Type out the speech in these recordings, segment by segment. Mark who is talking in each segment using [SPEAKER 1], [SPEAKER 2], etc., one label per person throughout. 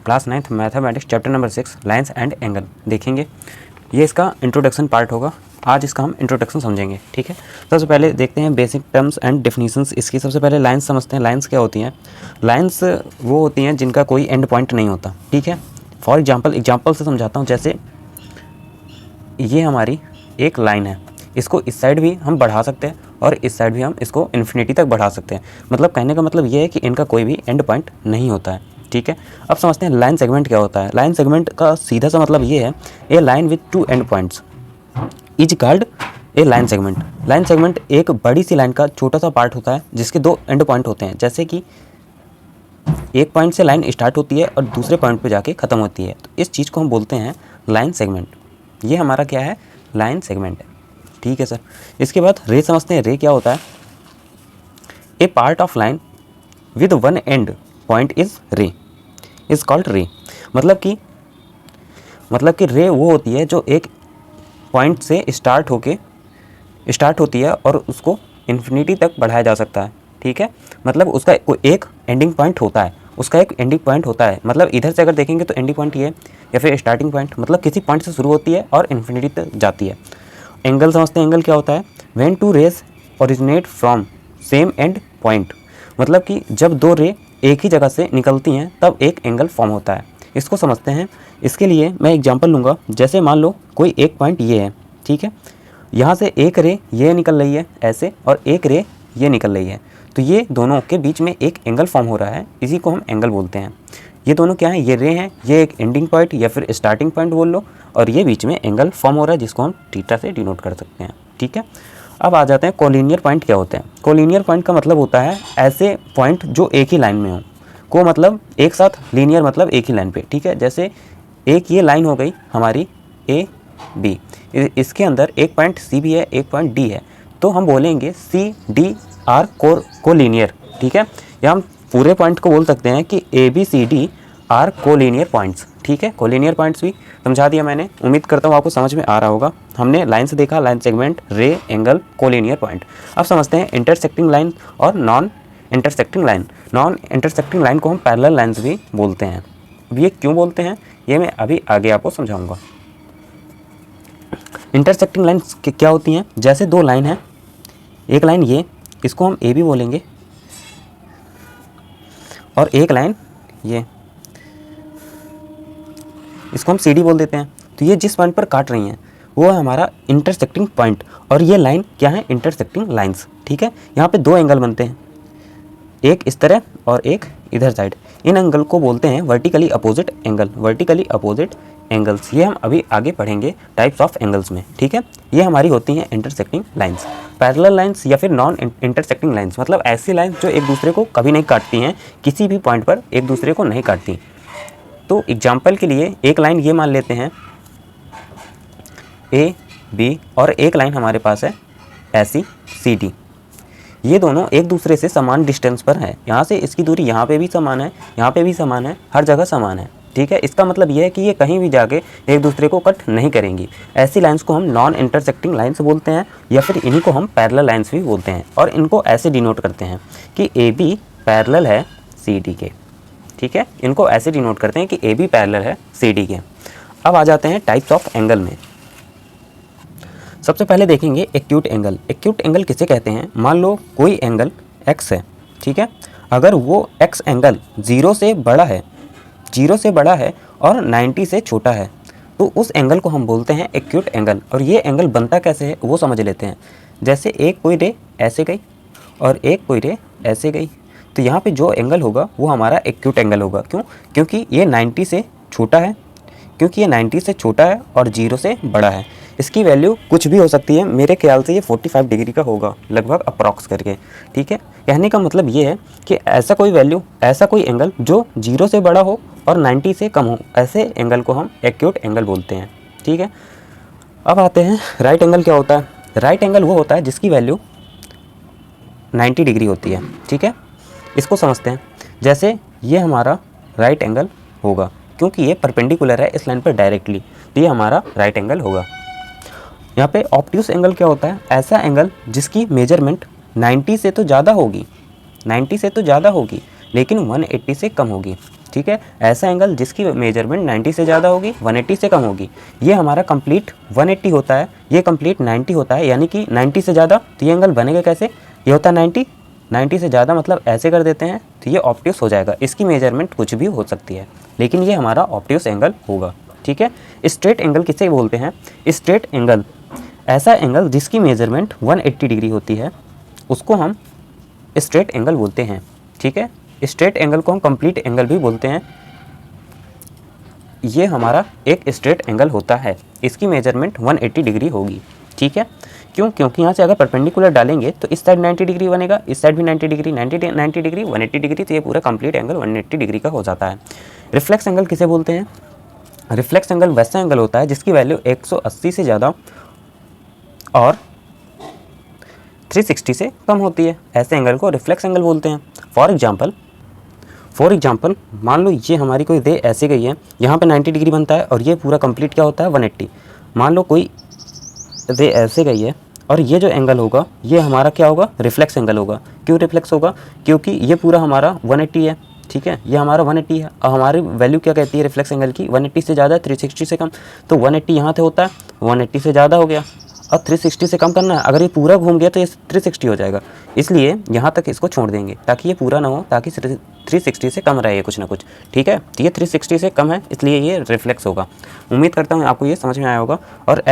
[SPEAKER 1] Class 9th mathematics chapter number 6 lines and angle देखेंगे। ये इसका इंट्रोडक्शन पार्ट होगा। आज इसका हम इंट्रोडक्शन समझेंगे, ठीक है। सबसे पहले देखते हैं बेसिक टर्म्स एंड डेफिनेशंस इसकी। सबसे पहले लाइन्स समझते हैं। लाइन्स क्या होती हैं? लाइन्स वो होती हैं जिनका कोई एंड पॉइंट नहीं होता, ठीक है। फॉर एग्जाम्पल से समझाता हूँ। जैसे ये हमारी एक लाइन है, इसको इस साइड भी हम बढ़ा सकते हैं और इस साइड भी हम इसको इन्फिनिटी तक बढ़ा सकते हैं। मतलब कहने का मतलब ये है कि इनका कोई भी एंड पॉइंट नहीं होता है, ठीक है। अब समझते हैं लाइन सेगमेंट क्या होता है। लाइन सेगमेंट का सीधा सा मतलब ये है, a line with two end points is called a line segment. Line segment एक बड़ी सी लाइन का छोटा सा पार्ट होता है जिसके दो एंड पॉइंट होते हैं। जैसे कि एक पॉइंट से लाइन स्टार्ट होती है और दूसरे पॉइंट पे जाके ख़त्म होती है, तो इस चीज़ को हम बोलते हैं लाइन सेगमेंट। ये हमारा क्या है? लाइन सेगमेंट है, ठीक है सर। इसके बाद रे समझते हैं। रे क्या होता है? A part of line with one end point is ray is called ray. मतलब कि रे वो होती है जो एक पॉइंट से स्टार्ट होती है और उसको इन्फिनिटी तक बढ़ाया जा सकता है, ठीक है। मतलब उसका एक एंडिंग पॉइंट होता है, मतलब इधर से अगर देखेंगे तो एंडिंग पॉइंट ये या फिर स्टार्टिंग पॉइंट, मतलब किसी पॉइंट से शुरू होती है और इन्फिनिटी तक जाती है। एंगल समझते हैं। एंगल क्या होता है? When two rays originate from same end point. मतलब कि जब दो रे एक ही जगह से निकलती हैं तब एक एंगल फॉर्म होता है। इसको समझते हैं। इसके लिए मैं एग्जांपल लूँगा। जैसे मान लो कोई एक पॉइंट ये है, ठीक है। यहाँ से एक रे ये निकल रही है ऐसे और एक रे ये निकल रही है, तो ये दोनों के बीच में एक एंगल फॉर्म हो रहा है। इसी को हम एंगल बोलते हैं। ये दोनों क्या है? ये रे हैं, ये एक एंडिंग पॉइंट या फिर स्टार्टिंग पॉइंट बोल लो, और ये बीच में एंगल फॉर्म हो रहा है जिसको हम थीटा से डिनोट कर सकते हैं, ठीक है। अब आ जाते हैं कोलिनियर पॉइंट क्या होते हैं। कोलिनियर पॉइंट का मतलब होता है ऐसे पॉइंट जो एक ही लाइन में हो। को मतलब एक साथ, लीनियर मतलब एक ही लाइन पे, ठीक है। जैसे एक ये लाइन हो गई हमारी ए बी, इसके अंदर एक पॉइंट सी भी है, एक पॉइंट डी है, तो हम बोलेंगे सी डी आर कोलिनियर, ठीक है। या हम पूरे पॉइंट को बोल सकते हैं कि A B C D are collinear points, ठीक है। कोलिनियर पॉइंट्स भी समझा दिया मैंने। उम्मीद करता हूँ आपको समझ में आ रहा होगा। हमने लाइन से देखा, लाइन सेगमेंट, रे, एंगल, कोलिनियर पॉइंट। अब समझते हैं इंटरसेक्टिंग लाइन और non intersecting line. Non intersecting line को हम पैरेलल लाइन्स भी बोलते हैं। अब ये क्यों बोलते हैं ये मैं अभी आगे आपको समझाऊंगा। इंटरसेक्टिंग लाइन्स क्या होती हैं? जैसे दो लाइन है, एक लाइन ये, इसको हम ए बी बोलेंगे, और एक लाइन ये, इसको हम सी डी बोल देते हैं। तो ये जिस पॉइंट पर काट रही हैं वो है हमारा इंटरसेक्टिंग पॉइंट, और ये लाइन क्या है? इंटरसेक्टिंग लाइंस, ठीक है। यहाँ पे दो एंगल बनते हैं, एक इस तरह और एक इधर साइड। इन एंगल को बोलते हैं vertically opposite angle, vertically opposite angles. ये हम अभी आगे पढ़ेंगे टाइप्स ऑफ एंगल्स में, ठीक है। ये हमारी होती हैं इंटरसेक्टिंग लाइंस। पैरेलल लाइंस या फिर नॉन इंटरसेक्टिंग लाइंस मतलब ऐसी लाइंस जो एक दूसरे को कभी नहीं काटती हैं, किसी भी पॉइंट पर एक दूसरे को नहीं काटती। तो एग्जाम्पल के लिए एक लाइन ये मान लेते हैं ए बी, और एक लाइन हमारे पास है ऐसी सी डी। ये दोनों एक दूसरे से समान डिस्टेंस पर है। यहाँ से इसकी दूरी यहाँ पे भी समान है, यहाँ पे भी समान है, हर जगह समान है, ठीक है। इसका मतलब ये है कि ये कहीं भी जाके एक दूसरे को कट नहीं करेंगी। ऐसी लाइंस को हम नॉन इंटरसेक्टिंग लाइंस बोलते हैं, या फिर इन्हीं को हम पैरेलल लाइंस भी बोलते हैं। और इनको ऐसे डिनोट करते हैं कि ए बी पैरेलल है सी डी के, ठीक है। इनको ऐसे डिनोट करते हैं कि ए बी पैरेलल है सी डी के। अब आ जाते हैं टाइप्स ऑफ एंगल में। सबसे पहले देखेंगे एक्यूट एंगल। एक्यूट एंगल किसे कहते हैं? मान लो कोई एंगल x है, ठीक है। अगर वो x एंगल 0 से बड़ा है और 90 से छोटा है, तो उस एंगल को हम बोलते हैं एक्यूट एंगल। और ये एंगल बनता कैसे है वो समझ लेते हैं। जैसे एक कोई रे ऐसे गई और एक कोई रे ऐसे गई, तो यहाँ पे जो एंगल होगा वो हमारा एक्यूट एंगल होगा। क्यों? क्योंकि ये 90 से छोटा है और 0 से बड़ा है। इसकी वैल्यू कुछ भी हो सकती है, मेरे ख्याल से ये 45 डिग्री का होगा लगभग अप्रॉक्स करके, ठीक है। कहने का मतलब ये है कि ऐसा कोई एंगल जो 0 से बड़ा हो और 90 से कम हो, ऐसे एंगल को हम एक्यूट एंगल बोलते हैं, ठीक है। अब आते हैं राइट एंगल क्या होता है। राइट एंगल वो होता है जिसकी वैल्यू 90 डिग्री होती है, ठीक है। इसको समझते हैं। जैसे ये हमारा राइट एंगल होगा क्योंकि ये परपेंडिकुलर है इस लाइन पर डायरेक्टली, तो ये हमारा राइट एंगल होगा। यहाँ पे ऑब्ट्यूस एंगल क्या होता है? ऐसा एंगल जिसकी मेजरमेंट 90 से तो ज़्यादा होगी लेकिन 180 से कम होगी। ठीक है। ऐसा एंगल जिसकी मेजरमेंट 90 से ज़्यादा होगी, 180 से कम होगी। ये हमारा कंप्लीट 180 होता है, ये कंप्लीट 90 होता है, यानी कि 90 से ज़्यादा। तो ये एंगल बनेगा कैसे, ये होता है 90 से ज़्यादा, मतलब ऐसे कर देते हैं तो ये ऑब्ट्यूस हो जाएगा। इसकी मेजरमेंट कुछ भी हो सकती है, लेकिन ये हमारा ऑब्ट्यूस एंगल होगा, ठीक है। स्ट्रेट एंगल किसे बोलते हैं, स्ट्रेट एंगल ऐसा एंगल जिसकी मेजरमेंट 180 डिग्री होती है, उसको हम स्ट्रेट एंगल बोलते हैं, ठीक है। स्ट्रेट एंगल को हम कंप्लीट एंगल भी बोलते हैं। ये हमारा एक स्ट्रेट एंगल होता है, इसकी मेजरमेंट 180 डिग्री होगी, ठीक है। क्यों, क्योंकि यहाँ से अगर परपेंडिकुलर डालेंगे तो इस साइड 90 डिग्री बनेगा, इस साइड भी 90 डिग्री, 90 डिग्री, 180 डिग्री, तो ये पूरा कंप्लीट एंगल 180 डिग्री का हो जाता है। रिफ्लेक्स एंगल किसे बोलते हैं, रिफ्लेक्स एंगल वैसा एंगल होता है जिसकी वैल्यू 180 से ज़्यादा और 360 से कम होती है, ऐसे एंगल को रिफ्लेक्स एंगल बोलते हैं। फॉर एग्जांपल मान लो ये हमारी कोई रे ऐसे गई है, यहाँ पे 90 डिग्री बनता है और ये पूरा कंप्लीट क्या होता है 180। मान लो कोई रे ऐसे गई है और ये जो एंगल होगा ये हमारा क्या होगा, रिफ्लेक्स एंगल होगा। क्यों रिफ्लेक्स होगा, क्योंकि ये पूरा हमारा 180 है, ठीक है, ये हमारा 180 है और हमारी वैल्यू क्या कहती है रिफ्लेक्स एंगल की, 180 से ज़्यादा, 360 से कम। तो 180 यहाँ से होता है, 180 से ज़्यादा हो गया और 360 से कम करना है। अगर ये पूरा घूम गया तो ये 360 हो जाएगा, इसलिए यहाँ तक इसको छोड़ देंगे ताकि ये पूरा ना हो, ताकि 360 से कम रहे कुछ ना कुछ, ठीक है। तो ये 360 से कम है, इसलिए ये रिफ्लेक्स होगा। उम्मीद करता हूँ आपको ये समझ में आया होगा। और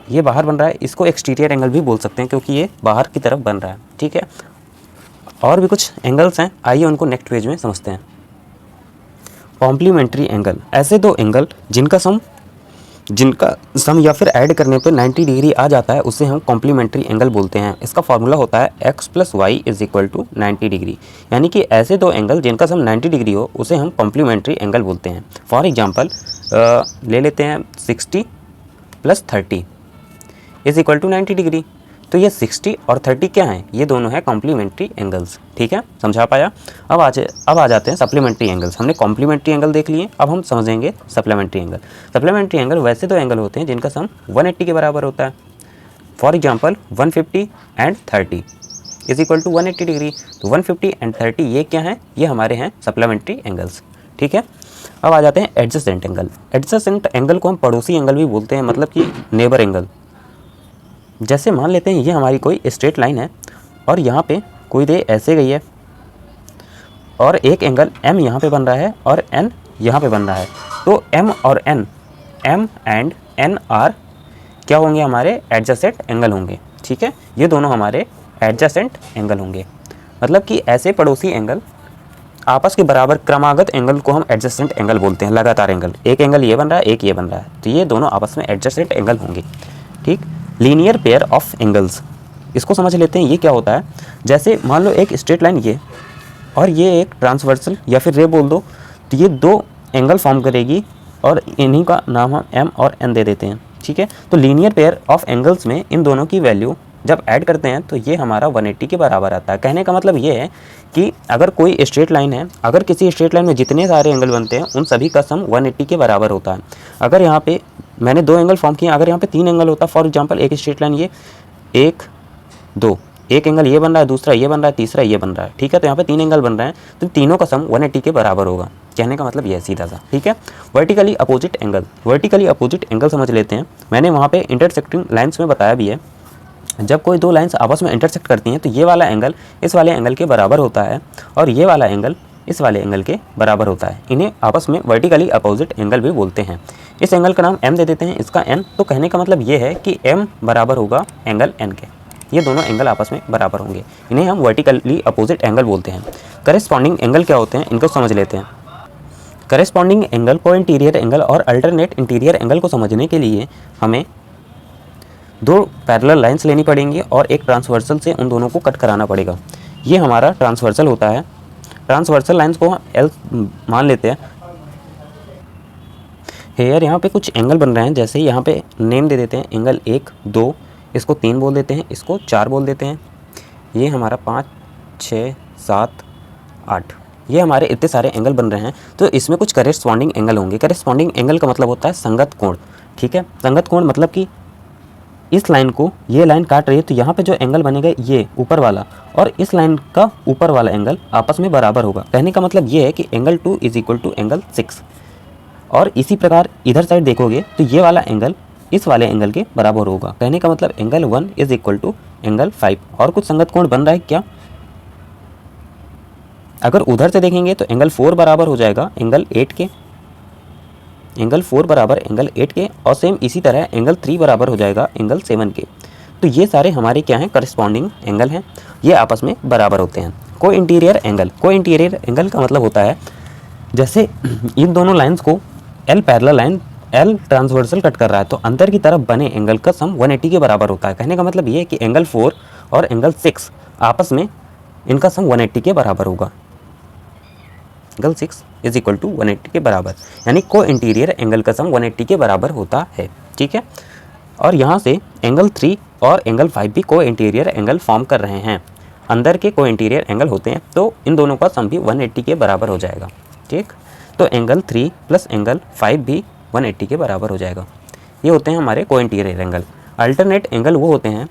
[SPEAKER 1] ये बाहर बन रहा है, इसको एक्सटीरियर एंगल भी बोल सकते हैं क्योंकि ये बाहर की तरफ बन रहा है, ठीक है। और भी कुछ एंगल्स हैं, आइए उनको नेक्स्ट पेज में समझते हैं। कॉम्प्लीमेंट्री एंगल, ऐसे दो एंगल जिनका सम या फिर ऐड करने पे 90 डिग्री आ जाता है, उसे हम कॉम्प्लीमेंट्री एंगल बोलते हैं। इसका फॉर्मूला होता है x + y = 90 डिग्री, यानी कि ऐसे दो एंगल जिनका सम 90 डिग्री हो उसे हम कॉम्प्लीमेंट्री एंगल बोलते हैं। फॉर एग्जांपल ले लेते हैं 60 + 30 = 90 डिग्री। तो ये 60 और 30 क्या हैं, ये दोनों हैं कॉम्प्लीमेंट्री एंगल्स, ठीक है, समझा पाया। अब आ जाते हैं सप्लीमेंट्री एंगल्स। हमने कॉम्प्लीमेंट्री एंगल देख लिए, अब हम समझेंगे सप्लीमेंट्री एंगल। सप्लीमेंट्री एंगल वैसे दो एंगल होते हैं जिनका सम 180 के बराबर होता है। For example 150 and 30 = 180 degree. तो 150 एंड 30 ये क्या हैं, ये हमारे हैं सप्लीमेंट्री एंगल्स, ठीक है। अब आ जाते हैं एडजेसेंट एंगल। एडजेसेंट एंगल को हम पड़ोसी एंगल भी बोलते हैं, मतलब कि नेबर एंगल। जैसे मान लेते हैं ये हमारी कोई स्ट्रेट लाइन है और यहाँ पे कोई रे ऐसे गई है और एक एंगल M यहाँ पे बन रहा है और N यहाँ पे बन रहा है। तो M और N, M and N are क्या होंगे, हमारे एडजेसेंट एंगल होंगे, ठीक है। ये दोनों हमारे एडजेसेंट एंगल होंगे, मतलब कि ऐसे पड़ोसी एंगल आपस के बराबर क्रमागत एंगल को हम एडजेसेंट एंगल बोलते हैं। लगातार एंगल, एक एंगल ये बन रहा है, एक ये बन रहा है, तो ये दोनों आपस में एडजेसेंट एंगल होंगे, ठीक। लीनियर पेयर ऑफ एंगल्स, इसको समझ लेते हैं। ये क्या होता है, जैसे मान लो एक स्ट्रेट लाइन ये और ये एक ट्रांसवर्सल या फिर रे बोल दो, तो ये दो एंगल फॉर्म करेगी और इन्हीं का नाम हम M और N दे देते हैं, ठीक है। तो लीनियर पेयर ऑफ एंगल्स में इन दोनों की वैल्यू जब ऐड करते हैं तो ये हमारा 180 के बराबर आता है। कहने का मतलब ये है कि अगर कोई स्ट्रेट लाइन है, अगर किसी स्ट्रेट लाइन में जितने सारे एंगल बनते हैं उन सभी का सम 180 के बराबर होता है। अगर यहाँ पे मैंने दो एंगल फॉर्म किए, अगर यहाँ पे तीन एंगल होता, फॉर एग्जांपल एक स्ट्रेट लाइन ये 1 2, एक एंगल ये बन रहा है, दूसरा ये बन रहा है, तीसरा ये बन रहा है, ठीक है। तो यहाँ पे तीन एंगल बन रहे हैं, तो तीनों का सम 180 के बराबर होगा। कहने का मतलब ये है सीधा सा, ठीक है। Vertically opposite angle, vertically opposite angle समझ लेते हैं। मैंने वहाँ पे इंटरसेक्टिंग लाइन्स में बताया भी है, जब कोई दो लाइन्स आपस में इंटरसेक्ट करती हैं तो ये वाला एंगल इस वाले एंगल के बराबर होता है और ये वाला एंगल इस वाले एंगल के बराबर होता है। इन्हें आपस में वर्टिकली अपोजिट एंगल भी बोलते हैं। इस एंगल का नाम M दे देते हैं, इसका N। तो कहने का मतलब ये है कि M बराबर होगा एंगल N के, ये दोनों एंगल आपस में बराबर होंगे। इन्हें हम वर्टिकली अपोजिट एंगल बोलते हैं। करेस्पॉन्डिंग एंगल क्या होते हैं, इनको समझ लेते हैं। करेस्पॉन्डिंग एंगल, को इंटीरियर एंगल और अल्टरनेट इंटीरियर एंगल को समझने के लिए हमें दो पैरेलल लाइंस लेनी पड़ेंगी और एक ट्रांसवर्सल से उन दोनों को कट कराना पड़ेगा। ये हमारा ट्रांसवर्सल होता है। ट्रांसवर्सल लाइंस को L मान लेते हैं। हेयर यहाँ पे कुछ एंगल बन रहे हैं, जैसे यहाँ पे नेम दे देते हैं, एंगल 1 2, इसको 3 बोल देते हैं, इसको 4 बोल देते हैं। ये हमारा 5 6 7 8, ये हमारे इतने सारे एंगल बन रहे हैं। तो इसमें कुछ करेस्पॉन्डिंग एंगल होंगे। करेस्पॉन्डिंग एंगल का मतलब होता है संगत कोण, ठीक है। संगत कोण मतलब कि इस लाइन को ये लाइन काट रही है, तो यहाँ पे जो एंगल बनेगा ये ऊपर वाला और इस लाइन का ऊपर वाला एंगल आपस में बराबर होगा। कहने का मतलब ये है कि angle 2 is equal to angle 6। और इसी प्रकार इधर साइड देखोगे तो ये वाला एंगल इस वाले एंगल के बराबर होगा। कहने का मतलब angle 1 is equal to angle 5। और कुछ संगत कोण बन रहा है क्या? अगर उधर से देखेंगे तो एंगल 4 बराबर हो जाएगा एंगल 8 के, एंगल 4 बराबर एंगल 8 के, और सेम इसी तरह एंगल 3 बराबर हो जाएगा एंगल 7 के। तो ये सारे हमारे क्या हैं? करस्पॉन्डिंग एंगल हैं, ये आपस में बराबर होते हैं। को इंटीरियर एंगल, को इंटीरियर एंगल का मतलब होता है जैसे इन दोनों लाइंस को L parallel line L transversal cut कर रहा है, तो अंदर की तरफ बने एंगल का सम 180 के बराबर होता है। कहने का मतलब ये है कि एंगल 4 और एंगल 6 आपस में इनका सम 180 के बराबर होगा। एंगल 6 इज इक्वल टू 180 के बराबर, यानी को इंटीरियर एंगल का सम 180 के बराबर होता है। ठीक है, और यहाँ से एंगल 3 और एंगल 5 भी को इंटीरियर एंगल फॉर्म कर रहे हैं, अंदर के को इंटीरियर एंगल होते हैं, तो इन दोनों का सम भी 180 के बराबर हो जाएगा। ठीक, तो एंगल 3 प्लस एंगल 5 भी 180 के बराबर हो जाएगा। ये होते हैं हमारे को इंटीरियर एंगल। अल्टरनेट एंगल वो होते हैं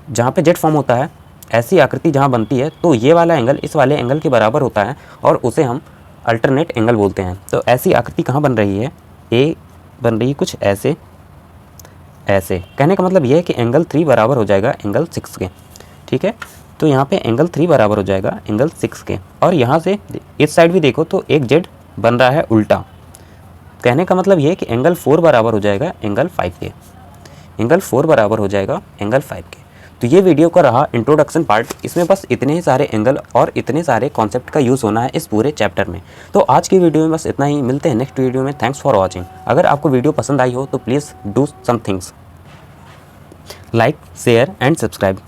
[SPEAKER 1] जहाँ पे जेट फॉर्म होता है, ऐसी आकृति जहाँ बनती है, तो ये वाला एंगल इस वाले एंगल के बराबर होता है और उसे हम अल्टरनेट एंगल बोलते हैं। तो ऐसी आकृति कहाँ बन रही है? ए बन रही है कुछ ऐसे ऐसे। कहने का मतलब ये है कि एंगल 3 बराबर हो जाएगा एंगल 6 के। ठीक है, तो यहाँ पे एंगल 3 बराबर हो जाएगा एंगल 6 के, और यहाँ से इस साइड भी देखो तो एक जेड बन रहा है उल्टा। कहने का मतलब ये है कि एंगल 4 बराबर हो जाएगा एंगल 5 के, एंगल 4 बराबर हो जाएगा एंगल 5 के। तो ये वीडियो का रहा इंट्रोडक्शन पार्ट, इसमें बस इतने ही सारे एंगल और इतने सारे कॉन्सेप्ट का यूज़ होना है इस पूरे चैप्टर में। तो आज की वीडियो में बस इतना ही, मिलते हैं नेक्स्ट वीडियो में। Thanks for watching. अगर आपको वीडियो पसंद आई हो तो please do some things like, share and subscribe.